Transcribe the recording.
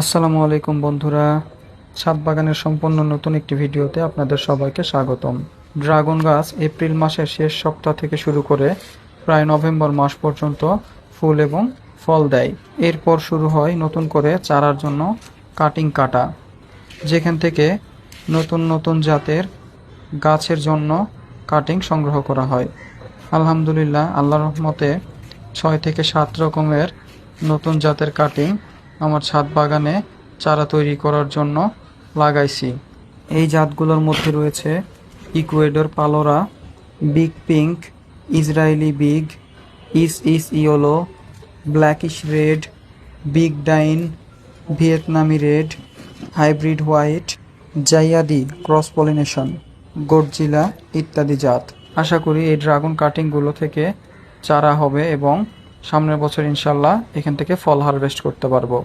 আসসালামু আলাইকুম বন্ধুরা, ছাদ বাগানের সম্পূর্ণ নতুন একটি ভিডিওতে আপনাদের সবাইকে স্বাগতম। ড্রাগন গাছ এপ্রিল মাসের শেষ সপ্তাহ থেকে শুরু করে প্রায় নভেম্বর মাস পর্যন্ত ফুল এবং ফল দেয়। এরপর শুরু হয় নতুন করে চারার জন্য কাটিং কাটা, যেখান থেকে নতুন নতুন জাতের গাছের জন্য কাটিং সংগ্রহ করা হয়। আলহামদুলিল্লাহ, আল্লাহর রহমতে 6 থেকে 7 রকমের নতুন জাতের কাটিং আমার ছাদ বাগানে চারা তৈরি করার জন্য লাগাইছি। এই জাতগুলোর মধ্যে রয়েছে Ecuador Palora, big pink, Israeli big, ইস ইয়োলো, ব্ল্যাকিশ রেড, বিগ ডাইন, ভিয়েতনামি রেড, হাইব্রিড হোয়াইট, জাইয়াদি ক্রস পলিনেশন, গডজিলা ইত্যাদি জাত। আশা করি এই ড্রাগন কাটিংগুলো থেকে চারা হবে এবং সামনের বছর ইনশাল্লাহ এখান থেকে ফল হারভেস্ট করতে পারবো।